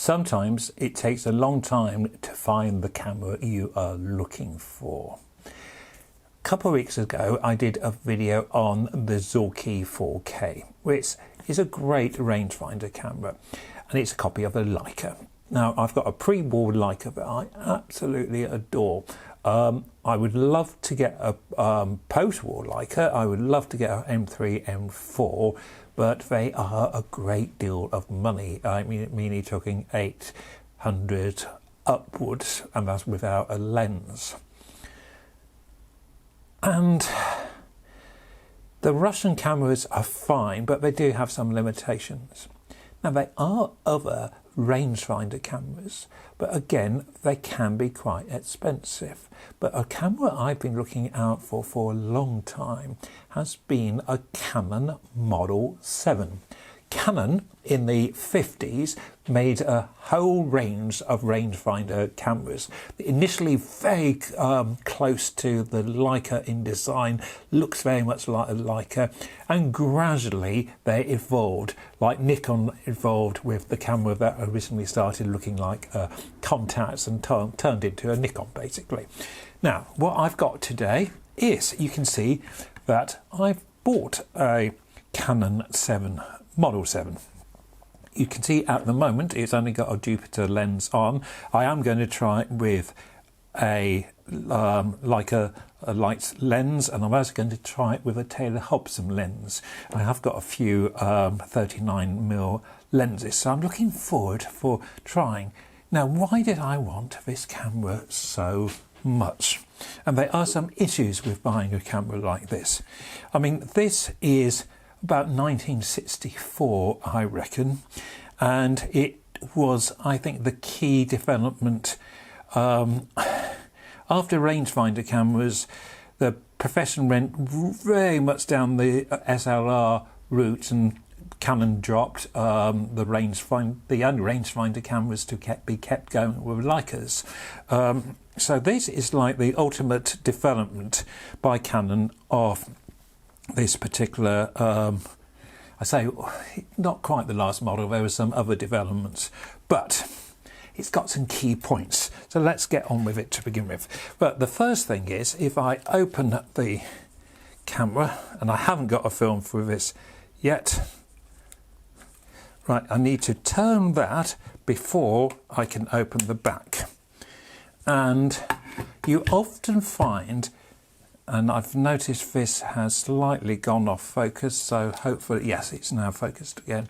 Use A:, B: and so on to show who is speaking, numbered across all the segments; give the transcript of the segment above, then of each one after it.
A: sometimes it takes a long time to find the camera you are looking for. A couple of weeks ago I did a video on the Zorki 4K, which is a great rangefinder camera, and it's a copy of a Leica. Now I've got a pre-war Leica that I absolutely adore. I would love to get a post-war Leica. I would love to get an M3, M4, but they are a great deal of money. I mean you're talking 800 upwards, and that's without a lens. And the Russian cameras are fine, but they do have some limitations. Now there are other rangefinder cameras, but again they can be quite expensive. But a camera I've been looking out for a long time has been a Canon Model 7. Canon in the 50s made a whole range of rangefinder cameras. Initially very close to the Leica in design, looks very much like a Leica, and gradually they evolved, like Nikon evolved with the camera that originally started looking like contacts and turned into a Nikon basically. Now what I've got today is, you can see that I've bought a Canon Model 7. You can see at the moment it's only got a Jupiter lens on. I am going to try it with a Leica light lens, and I'm also going to try it with a Taylor Hobson lens. I have got a few 39mm lenses, so I'm looking forward for trying. Now why did I want this camera so much? And there are some issues with buying a camera like this. I mean, this is about 1964, I reckon, and it was, I think, the key development. After rangefinder cameras, the profession went very much down the SLR route, and Canon dropped the only rangefinder cameras to be kept going were Leicas. So this is like the ultimate development by Canon of this particular, I say not quite the last model, there were some other developments, but it's got some key points, so let's get on with it to begin with. But the first thing is, if I open the camera, and I haven't got a film for this yet, right, I need to turn that before I can open the back. And you often find, and I've noticed this has slightly gone off focus, so hopefully, yes, it's now focused again.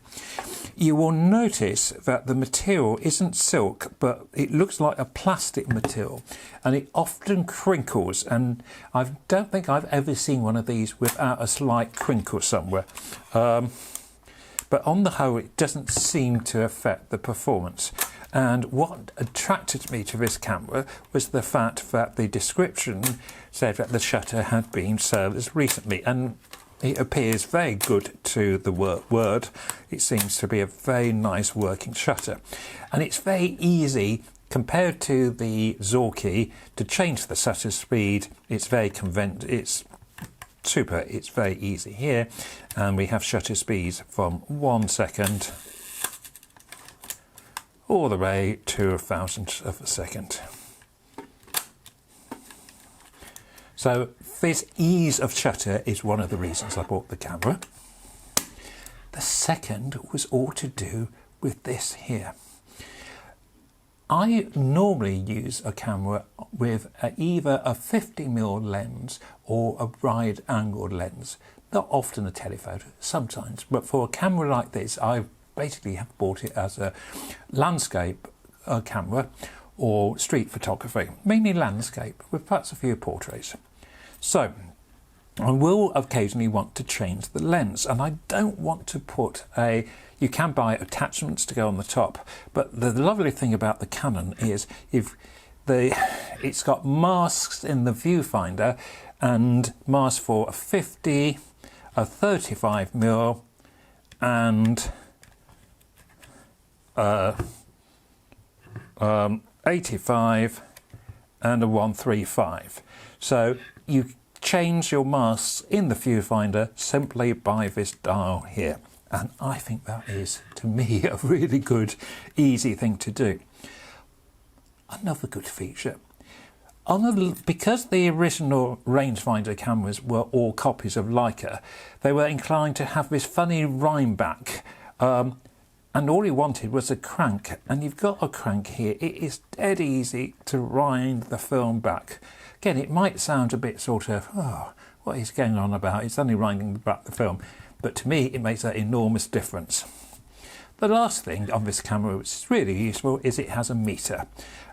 A: You will notice that the material isn't silk, but it looks like a plastic material, and it often crinkles, and I don't think I've ever seen one of these without a slight crinkle somewhere. But on the whole, it doesn't seem to affect the performance. And what attracted me to this camera was the fact that the description said that the shutter had been serviced recently, and it appears very good to the word. It seems to be a very nice working shutter, and it's very easy compared to the Zorki to change the shutter speed. It's very it's super, it's very easy here, and we have shutter speeds from 1 second all the way to a thousandth of a second. So this ease of shutter is one of the reasons I bought the camera. The second was all to do with this here. I normally use a camera with either a 50mm lens or a wide angle lens. Not often a telephoto, sometimes, but for a camera like this, I basically have bought it as a landscape camera or street photography, mainly landscape with perhaps a few portraits. So I will occasionally want to change the lens, and I don't want to put you can buy attachments to go on the top, but the lovely thing about the Canon is it's got masks in the viewfinder, and masks for a 50, a 35mm and 85 and a 135. So you change your masks in the viewfinder simply by this dial here, And I think that is, to me, a really good, easy thing to do. Another good feature, because the original rangefinder cameras were all copies of Leica, they were inclined to have this funny rime back, and all you wanted was a crank, and you've got a crank here. It is dead easy to wind the film back. Again, it might sound a bit sort of, oh, what is going on about? It's only winding back the film, but to me it makes an enormous difference. The last thing on this camera which is really useful is it has a meter.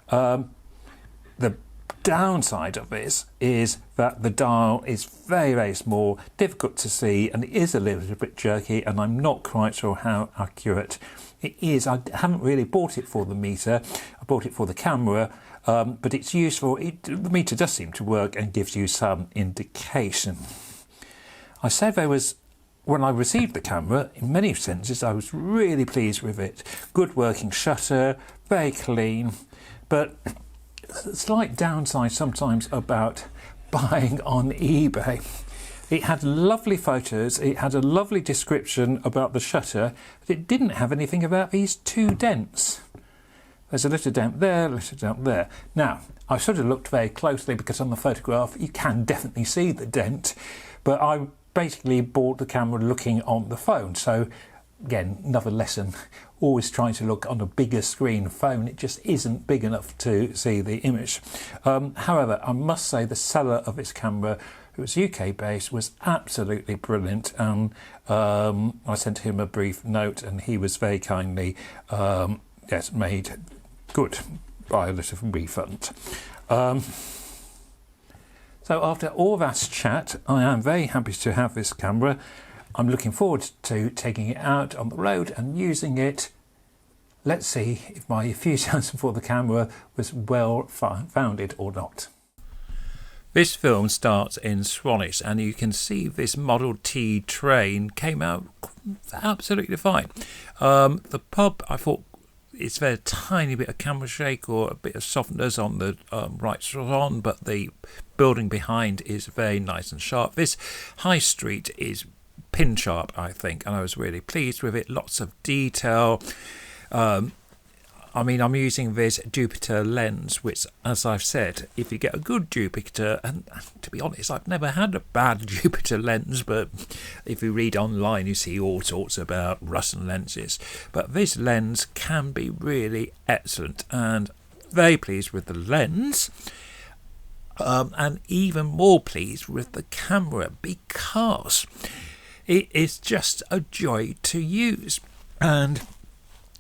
A: The downside of this is that the dial is very, very small, difficult to see, and it is a little bit jerky, and I'm not quite sure how accurate it is. I haven't really bought it for the meter, I bought it for the camera, but it's useful. The meter does seem to work and gives you some indication. I said when I received the camera, in many senses I was really pleased with it. Good working shutter, very clean, but a slight downside sometimes about buying on eBay. It had lovely photos, it had a lovely description about the shutter, but it didn't have anything about these two dents. There's a little dent there, a little dent there. Now, I should have looked very closely because on the photograph you can definitely see the dent, but I basically bought the camera looking on the phone. So again, another lesson, always trying to look on a bigger screen phone. It just isn't big enough to see the image. However, I must say the seller of this camera, who was UK based, was absolutely brilliant, and I sent him a brief note and he was very kindly made good by a little refund. So after all that chat, I am very happy to have this camera. I'm looking forward to taking it out on the road and using it. Let's see if my enthusiasm for the camera was well founded or not. This film starts in Swanage, and you can see this Model T train came out absolutely fine. The pub, I thought, it's very tiny bit of camera shake or a bit of softness on the right salon, but the building behind is very nice and sharp. This high street is pin sharp, I think, and I was really pleased with it. Lots of detail. I mean, I'm using this Jupiter lens, which, as I've said, if you get a good Jupiter, and to be honest, I've never had a bad Jupiter lens, but if you read online, you see all sorts about Russian lenses. But this lens can be really excellent, and very pleased with the lens, and even more pleased with the camera, because it is just a joy to use. And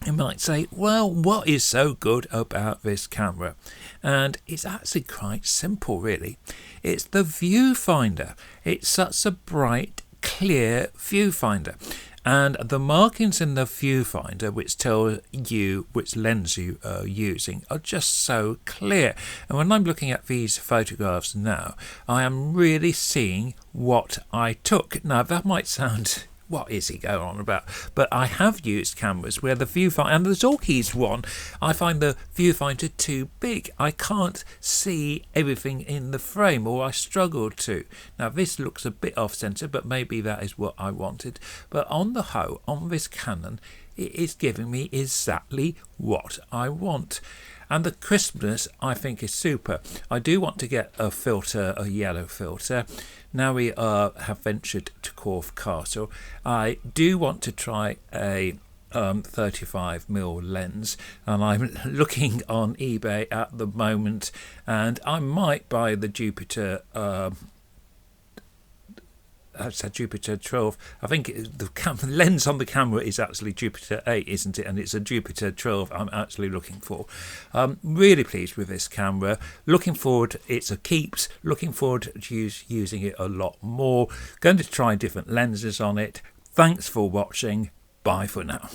A: you might say, well, what is so good about this camera? And it's actually quite simple, really. It's the viewfinder. It's such a bright, clear viewfinder. And the markings in the viewfinder, which tell you which lens you are using, are just so clear. And when I'm looking at these photographs now, I am really seeing what I took. Now, that might sound, what is he going on about? But I have used cameras where the viewfinder, and the Zorki's one, I find the viewfinder too big. I can't see everything in the frame, or I struggle to. Now this looks a bit off centre, but maybe that is what I wanted. But on the whole, on this Canon, it is giving me exactly what I want. And the crispness, I think, is super. I do want to get a filter, a yellow filter. Now we have ventured to Corfe Castle. I do want to try a 35mm lens, and I'm looking on eBay at the moment, and I might buy the Jupiter that's a Jupiter 12. I think the lens on the camera is actually Jupiter 8, isn't it? And it's a Jupiter 12 I'm actually looking for. Really pleased with this camera. Looking forward, it's a keeps. Looking forward to using it a lot more. Going to try different lenses on it. Thanks for watching. Bye for now.